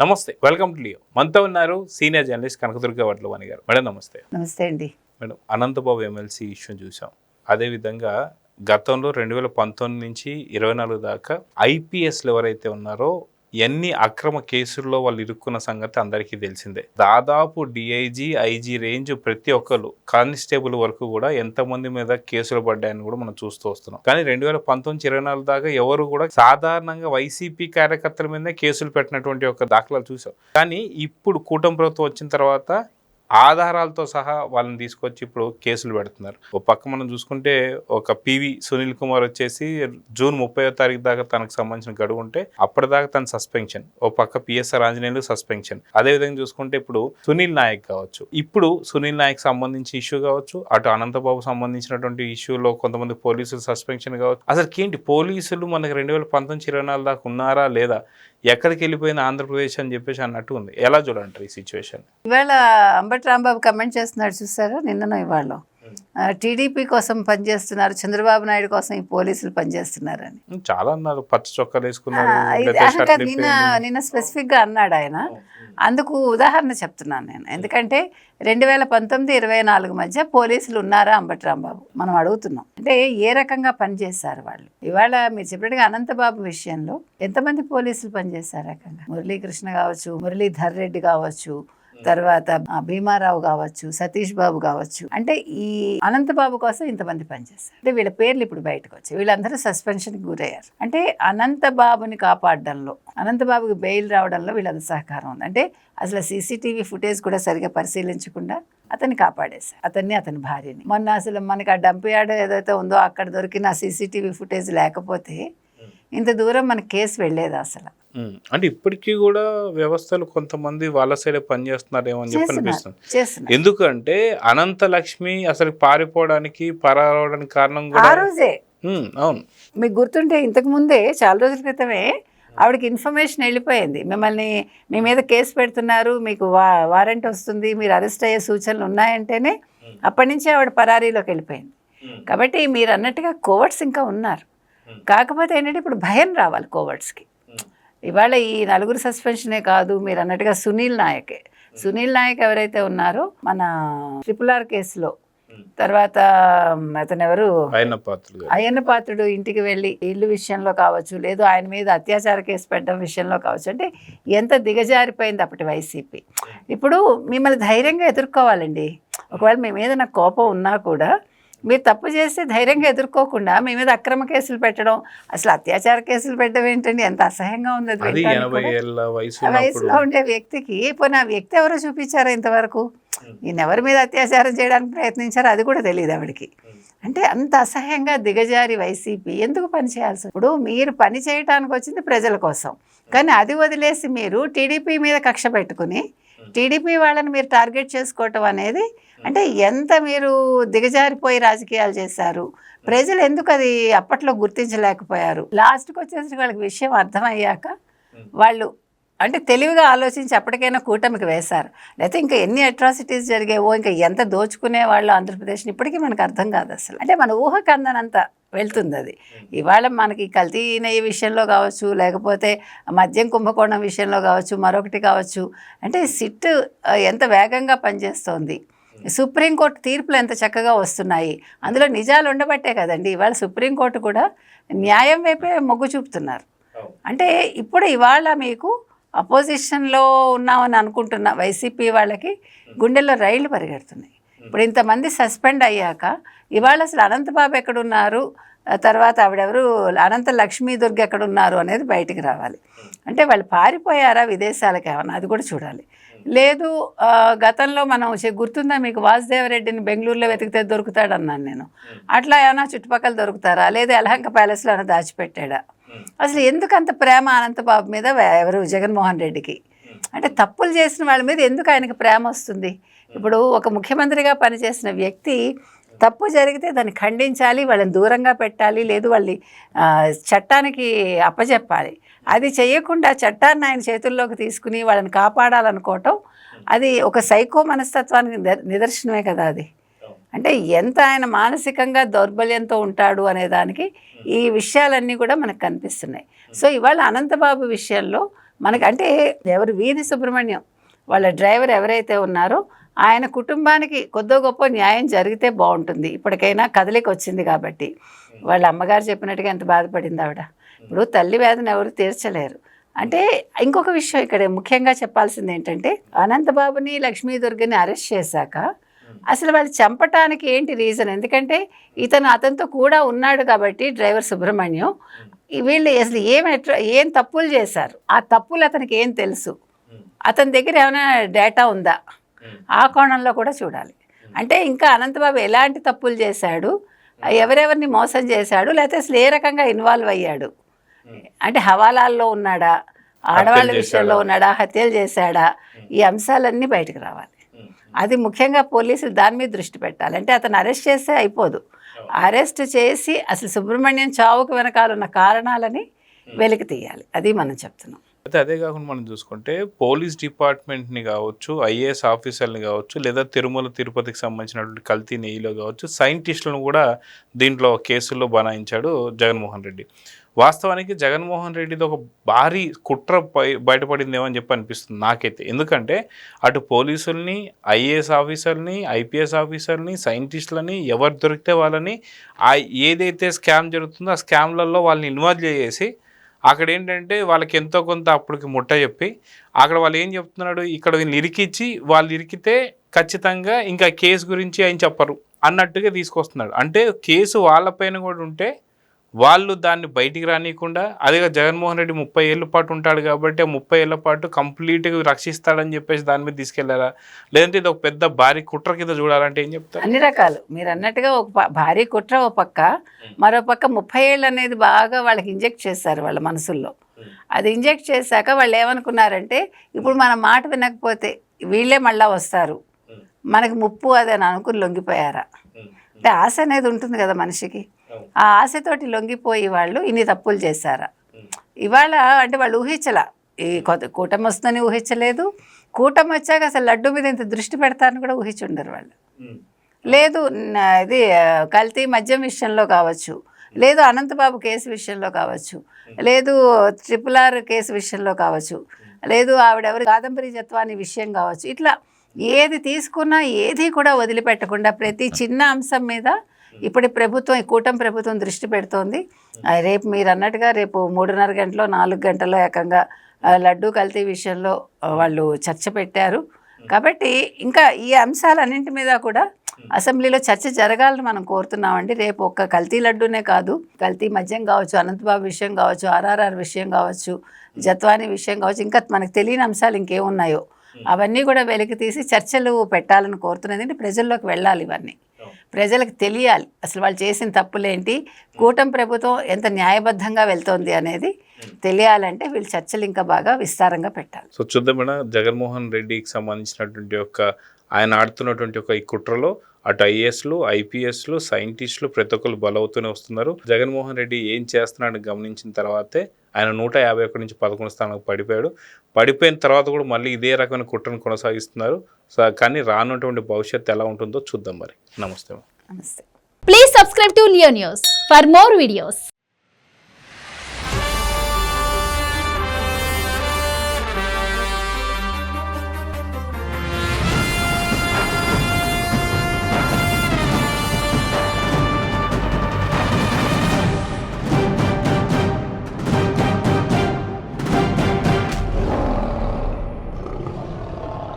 నమస్తే, welcome to Leo. మనతో ఉన్నారు సీనియర్ జర్నలిస్ట్ కనకదుర్గ వడ్లవాణి గారు. మేడం నమస్తే. నమస్తే అండి. మేడం, అనంతబాబు ఎమ్మెల్సీ ఇష్యూ చూసాం. అదేవిధంగా గతంలో 2019 నుంచి 24 దాకా ఐపీఎస్లు ఎవరైతే ఉన్నారో ఎన్ని అక్రమ కేసుల్లో వాళ్ళు ఇరుక్కున్న సంగతి అందరికీ తెలిసిందే. దాదాపు డిఐజీ, ఐజీ రేంజ్ ప్రతి ఒక్కరు, కానిస్టేబుల్ వరకు కూడా ఎంతమంది మీద కేసులు పడ్డాయని కూడా మనం చూస్తూ వస్తున్నాం. కానీ 2019-24 దాకా ఎవరు కూడా సాధారణంగా వైసీపీ కార్యకర్తల మీదనే కేసులు పెట్టినటువంటి ఒక దాఖలాలు చూసాం. కానీ ఇప్పుడు కూటమి ప్రభుత్వం వచ్చిన తర్వాత ఆధారాలతో సహా వాళ్ళని తీసుకొచ్చి ఇప్పుడు కేసులు పెడుతున్నారు. ఒక పక్క మనం చూసుకుంటే ఒక పివి సునీల్ కుమార్ వచ్చేసి జూన్ 30వ తారీఖు దాకా తనకు సంబంధించిన గడువు ఉంటే అప్పటిదాకా తన సస్పెన్షన్, ఓ పక్క పిఎస్ఆర్ ఆంజనేయులు సస్పెన్షన్. అదేవిధంగా చూసుకుంటే ఇప్పుడు సునీల్ నాయక్ కావచ్చు, ఇప్పుడు సునీల్ నాయక్ సంబంధించి ఇష్యూ కావచ్చు, అటు అనంతబాబు సంబంధించినటువంటి ఇష్యూలో కొంతమంది పోలీసులు సస్పెన్షన్ కావచ్చు. అసలు ఏంటి పోలీసులు మనకి 2019-24 దాకా ఉన్నారా లేదా, ఎక్కడికి వెళ్ళిపోయిన ఆంధ్రప్రదేశ్ అని చెప్పేసి అన్నట్టు ఉంది. ఎలా చూడంటారు ఈ సిచ్యువేషన్? ఇవాళ అంబటి రాంబాబు కమెంట్ చేస్తున్నాడు చూసారా, నిన్ననో ఇవాళ టీడీపీ కోసం పనిచేస్తున్నారు, చంద్రబాబు నాయుడు కోసం ఈ పోలీసులు పనిచేస్తున్నారని చాలా అన్నారు. పచ్చ చొక్కాలు వేసుకున్నారు. నిన్న స్పెసిఫిక్ గా అన్నాడు ఆయన. అందుకు ఉదాహరణ చెప్తున్నాను నేను. ఎందుకంటే 2019-24 మధ్య పోలీసులు ఉన్నారా అంబటి రాంబాబు మనం అడుగుతున్నాం. అంటే ఏ రకంగా పనిచేశారు వాళ్ళు. ఇవాళ మీరు చెప్పినట్టుగా అనంతబాబు విషయంలో ఎంతమంది పోలీసులు పనిచేశారు రకంగా. మురళీకృష్ణ కావచ్చు, మురళీధర్ రెడ్డి కావచ్చు, తర్వాత భీమారావు కావచ్చు, సతీష్ బాబు కావచ్చు. అంటే ఈ అనంతబాబు కోసం ఇంతమంది పనిచేస్తారు. అంటే వీళ్ళ పేర్లు ఇప్పుడు బయటకు వచ్చాయి. వీళ్ళందరూ సస్పెన్షన్కి గురయ్యారు. అంటే అనంతబాబుని కాపాడడంలో, అనంతబాబుకి బెయిల్ రావడంలో వీళ్ళందరూ సహకారం ఉంది. అంటే అసలు సీసీటీవీ ఫుటేజ్ కూడా సరిగా పరిశీలించకుండా అతన్ని కాపాడేశారు, అతన్ని, అతని భార్యని. మొన్న అసలు మనకి ఆ డంప్ యార్డ్ ఏదైతే ఉందో అక్కడ దొరికిన సీసీటీవీ ఫుటేజ్ లేకపోతే ఇంత దూరం మన కేసు వెళ్ళేది అసలు. అంటే ఇప్పటికీ కూడా వ్యవస్థలు కొంతమంది వాళ్ళ సైడే పనిచేస్తున్నారేమో అని చెప్పి అనిపిస్తుంది. ఎందుకంటే అనంత లక్ష్మి అసలు పారిపోవడానికి, పరావడానికి కారణం కూడా ఆ రోజే. అవును, మీకు గుర్తుంటే ఇంతకు ముందే చాలా రోజుల క్రితమే ఆవిడకి ఇన్ఫర్మేషన్ వెళ్ళిపోయింది, మిమ్మల్ని మీ మీద కేసు పెడుతున్నారు, మీకు వారెంట్ వస్తుంది, మీరు అరెస్ట్ అయ్యే సూచనలు ఉన్నాయంటేనే అప్పటి నుంచి ఆవిడ పరారీలోకి వెళ్ళిపోయింది. కాబట్టి మీరు అన్నట్టుగా కోవర్ట్స్ ఇంకా ఉన్నారు. కాకపోతే ఏంటంటే ఇప్పుడు భయం రావాలి కోవర్ట్స్కి. ఇవాళ ఈ నలుగురు సస్పెన్షనే కాదు, మీరు అన్నట్టుగా సునీల్ నాయక్ ఎవరైతే ఉన్నారో మన RRR కేసులో, తర్వాత అతను ఎవరు అయ్యన్న పాత్రుడు ఇంటికి వెళ్ళి ఇల్లు విషయంలో కావచ్చు, లేదు ఆయన మీద అత్యాచార కేసు పెట్టడం విషయంలో కావచ్చు. అంటే ఎంత దిగజారిపోయింది అప్పటి వైసీపీ. ఇప్పుడు మిమ్మల్ని ధైర్యంగా ఎదుర్కోవాలండి. ఒకవేళ మీ మీద నాకు కోపం ఉన్నా కూడా మీరు తప్పు చేస్తే ధైర్యంగా ఎదుర్కోకుండా మీ మీద అక్రమ కేసులు పెట్టడం, అసలు అత్యాచార కేసులు పెట్టడం ఏంటండి, ఎంత అసహ్యంగా ఉంది. వయసులో ఉండే వ్యక్తికి పోనీ ఆ వ్యక్తి ఎవరో చూపించారా ఇంతవరకు? ఈయన ఎవరి మీద అత్యాచారం చేయడానికి ప్రయత్నించారో అది కూడా తెలియదు ఆవిడకి. అంటే అంత అసహ్యంగా దిగజారి వైసీపీ ఎందుకు పని చేయాల్సి? ఇప్పుడు మీరు పని చేయడానికి వచ్చింది ప్రజల కోసం, కానీ అది వదిలేసి మీరు టీడీపీ మీద కక్ష పెట్టుకుని టీడీపీ వాళ్ళని మీరు టార్గెట్ చేసుకోవటం అనేది అంటే ఎంత మీరు దిగజారిపోయి రాజకీయాలు చేశారు. ప్రజలు ఎందుకు అది అప్పట్లో గుర్తించలేకపోయారు? లాస్ట్కి వచ్చేసి వాళ్ళకి విషయం అర్థమయ్యాక వాళ్ళు అంటే తెలివిగా ఆలోచించి అప్పటికైనా కూటమికి వేశారు. లేకపోతే ఇంకా ఎన్ని అట్రాసిటీస్ జరిగావో, ఇంకా ఎంత దోచుకునే వాళ్ళు ఆంధ్రప్రదేశ్ని ఇప్పటికీ మనకు అర్థం కాదు అసలు. అంటే మన ఊహకు అందనంత వెళ్తుంది అది. ఇవాళ మనకి కల్తీ నెయ్యి విషయంలో కావచ్చు, లేకపోతే మద్యం కుంభకోణం విషయంలో కావచ్చు, మరొకటి కావచ్చు. అంటే సిట్ ఎంత వేగంగా పనిచేస్తోంది, సుప్రీంకోర్టు తీర్పులు ఎంత చక్కగా వస్తున్నాయి, అందులో నిజాలు ఉండబట్టే కదండి ఇవాళ సుప్రీంకోర్టు కూడా న్యాయం వైపే మొగ్గు చూపుతున్నారు. అంటే ఇప్పుడు ఇవాళ మీకు అపోజిషన్లో ఉన్నామని అనుకుంటున్న వైసీపీ వాళ్ళకి గుండెల్లో రైళ్లు పరిగెడుతున్నాయి. ఇప్పుడు ఇంతమంది సస్పెండ్ అయ్యాక ఇవాళ అసలు అనంతబాబు ఎక్కడున్నారు, తర్వాత ఆవిడెవరు అనంత లక్ష్మీదుర్గ ఎక్కడున్నారు అనేది బయటికి రావాలి. అంటే వాళ్ళు పారిపోయారా విదేశాలకు ఏమన్నా, అది కూడా చూడాలి. లేదు గతంలో మనం గుర్తుందా మీకు, వాసుదేవరెడ్డిని బెంగళూరులో వెతికితే దొరుకుతాడన్నాను నేను. అట్లా ఏమైనా చుట్టుపక్కల దొరుకుతారా, లేదా యలహంక ప్యాలెస్లో ఏమైనా దాచిపెట్టాడా? అసలు ఎందుకు అంత ప్రేమ అనంతబాబు మీద ఎవరు జగన్మోహన్ రెడ్డికి? అంటే తప్పులు చేసిన వాళ్ళ మీద ఎందుకు ఆయనకి ప్రేమ వస్తుంది? ఇప్పుడు ఒక ముఖ్యమంత్రిగా పనిచేసిన వ్యక్తి తప్పు జరిగితే దాన్ని ఖండించాలి, వాళ్ళని దూరంగా పెట్టాలి, లేదు వాళ్ళని చట్టానికి అప్పచెప్పాలి. అది చేయకుండా చట్టాన్ని ఆయన చేతుల్లోకి తీసుకుని వాళ్ళని కాపాడాలనుకోవటం అది ఒక సైకో మనస్తత్వానికి నిదర్శనమే కదా అది. అంటే ఎంత ఆయన మానసికంగా దౌర్బల్యంతో ఉంటాడు అనేదానికి ఈ విషయాలన్నీ కూడా మనకు కనిపిస్తున్నాయి. సో ఇవాళ అనంతబాబు విషయంలో మనకంటే ఎవరు వీధి సుబ్రహ్మణ్యం వాళ్ళ డ్రైవర్ ఎవరైతే ఉన్నారో ఆయన కుటుంబానికి కొద్దో గొప్ప న్యాయం జరిగితే బాగుంటుంది. ఇప్పటికైనా కదలిక వచ్చింది కాబట్టి. వాళ్ళ అమ్మగారు చెప్పినట్టుగా ఎంత బాధపడింది ఆవిడ. ఇప్పుడు తల్లి వేదన ఎవరు తీర్చలేరు. అంటే ఇంకొక విషయం ఇక్కడ ముఖ్యంగా చెప్పాల్సింది ఏంటంటే, అనంతబాబుని లక్ష్మీదుర్గని అరెస్ట్ చేశాక అసలు వాళ్ళు చంపటానికి ఏంటి రీజన్? ఎందుకంటే అతనితో కూడా ఉన్నాడు కాబట్టి డ్రైవర్ సుబ్రహ్మణ్యం. వీళ్ళు అసలు ఏం తప్పులు చేశారు, ఆ తప్పులు అతనికి ఏం తెలుసు, అతని దగ్గర ఏమైనా డేటా ఉందా, ఆ కోణంలో కూడా చూడాలి. అంటే ఇంకా అనంతబాబు ఎలాంటి తప్పులు చేశాడు, ఎవరెవరిని మోసం చేశాడు, లేకపోతే అసలు ఏ రకంగా ఇన్వాల్వ్ అయ్యాడు, అంటే హవాలాల్లో ఉన్నాడా, ఆడవాళ్ళ విషయంలో ఉన్నాడా, హత్యలు చేశాడా, ఈ అంశాలన్నీ బయటకు రావాలి. అది ముఖ్యంగా పోలీసులు దాని మీద దృష్టి పెట్టాలి. అంటే అతను అరెస్ట్ చేస్తే అయిపోదు, అరెస్ట్ చేసి అసలు సుబ్రహ్మణ్యం చావుకు వెనకాల ఉన్న కారణాలని వెలికి తీయాలి. అది మనం చెప్తున్నాం. అయితే అదే కాకుండా మనం చూసుకుంటే పోలీస్ డిపార్ట్మెంట్ని కావచ్చు, ఐఏఎస్ ఆఫీసర్ని కావచ్చు, లేదా తిరుమల తిరుపతికి సంబంధించినటువంటి కల్తీ నెయ్యిలో కావచ్చు, సైంటిస్టులను కూడా దీంట్లో కేసుల్లో బనాయించాడు జగన్మోహన్ రెడ్డి. వాస్తవానికి జగన్మోహన్ రెడ్డిది ఒక భారీ కుట్ర బయటపడిందేమో అని చెప్పి అనిపిస్తుంది నాకైతే. ఎందుకంటే అటు పోలీసుల్ని, ఐఏఎస్ ఆఫీసర్ని, ఐపీఎస్ ఆఫీసర్ని, సైంటిస్టులని ఎవరు దొరికితే వాళ్ళని ఏదైతే స్కామ్ జరుగుతుందో ఆ స్కామ్లలో వాళ్ళని ఇన్వాల్వ్ చేసి అక్కడ ఏంటంటే వాళ్ళకి ఎంతో కొంత అప్పటికి ముట్ట చెప్పి అక్కడ వాళ్ళు ఏం చెప్తున్నాడు, ఇక్కడ వీళ్ళు ఇరికిచ్చి వాళ్ళు ఇరికితే ఖచ్చితంగా ఇంకా కేసు గురించి ఆయన చెప్పరు అన్నట్టుగా తీసుకొస్తున్నాడు. అంటే కేసు వాళ్ళపైన కూడా ఉంటే వాళ్ళు దాన్ని బయటికి రానియకుండా, అదే జగన్మోహన్ రెడ్డి 30 ఏళ్ళ పాటు ఉంటాడు కాబట్టి 30 ఏళ్ళ పాటు కంప్లీట్గా రక్షిస్తాడని చెప్పేసి దాని మీద తీసుకెళ్లారా, లేదంటే ఇది ఒక పెద్ద భారీ కుట్ర కింద చూడాలంటే ఏం చెప్తారు? అన్ని రకాలు మీరు అన్నట్టుగా ఒక భారీ కుట్ర ఓ పక్క, మరో పక్క 30 ఏళ్ళు అనేది బాగా వాళ్ళకి ఇంజెక్ట్ చేశారు వాళ్ళ మనసుల్లో. అది ఇంజెక్ట్ చేశాక వాళ్ళు ఏమనుకున్నారంటే, ఇప్పుడు మన మాట వినకపోతే వీళ్ళే మళ్ళా వస్తారు, మనకి ముప్పు అది అని అనుకుని లొంగిపోయారా? అంటే ఆశ అనేది ఉంటుంది కదా మనిషికి, ఆ ఆశతోటి లొంగిపోయి వాళ్ళు ఇన్ని తప్పులు చేశారా? ఇవాళ అంటే వాళ్ళు ఊహించలా, ఈ కూటమి వస్తుందని ఊహించలేదు, కూటమి వచ్చాక అసలు లడ్డు మీద ఇంత దృష్టి పెడతారని కూడా ఊహించుండరు వాళ్ళు. లేదు ఇది కల్తీ మద్యం విషయంలో కావచ్చు, లేదు అనంతబాబు కేసు విషయంలో కావచ్చు, లేదు RRR కేసు విషయంలో కావచ్చు, లేదు ఆవిడెవరు కాదంబరి జత్వాని విషయం కావచ్చు, ఇట్లా ఏది తీసుకున్నా ఏది కూడా వదిలిపెట్టకుండా ప్రతి చిన్న అంశం మీద ఇప్పుడు ప్రభుత్వం, ఈ కూటమి ప్రభుత్వం దృష్టి పెడుతోంది. రేపు మీరు అన్నట్టుగా రేపు 3:30 గంటలో 4 గంటల్లో ఏకంగా లడ్డూ కల్తీ విషయంలో వాళ్ళు చర్చ పెట్టారు. కాబట్టి ఇంకా ఈ అంశాలన్నింటి మీద కూడా అసెంబ్లీలో చర్చ జరగాలని మనం కోరుతున్నామండి. రేపు ఒక్క కల్తీ లడ్డూనే కాదు, కల్తీ మద్యం కావచ్చు, అనంతబాబు విషయం కావచ్చు, RRR విషయం కావచ్చు, జత్వాని విషయం కావచ్చు, ఇంకా మనకు తెలియని అంశాలు ఇంకేమున్నాయో అవన్నీ కూడా వెలికి తీసి చర్చలు పెట్టాలని కోరుతున్నది. అంటే ప్రజల్లోకి వెళ్ళాలి, ఇవన్నీ ప్రజలకు తెలియాలి, అసలు వాళ్ళు చేసిన తప్పులేంటి, కూటమి ప్రభుత్వం ఎంత న్యాయబద్ధంగా వెళ్తోంది అనేది తెలియాలంటే వీళ్ళు చర్చలు ఇంకా బాగా విస్తారంగా పెట్టాలి. సో చూద్దాం మేడం, జగన్మోహన్ రెడ్డికి సంబంధించినటువంటి ఆయన ఆడుతున్నటువంటి ఈ కుట్రలో అటు ఐఏఎస్లు, ఐపీఎస్లు, సైంటిస్టులు ప్రతి ఒక్కరు బలవుతూనే వస్తున్నారు. జగన్మోహన్ రెడ్డి ఏం చేస్తున్నాడని గమనించిన తర్వాతే ఆయన 151 నుంచి 11 స్థానానికి పడిపోయిన తర్వాత కూడా మళ్ళీ ఇదే రకమైన కుట్రను కొనసాగిస్తున్నారు. కానీ రానున్నటువంటి భవిష్యత్తు ఎలా ఉంటుందో చూద్దాం మరి. నమస్తే. నమస్తే. Please subscribe to Leo news for more videos.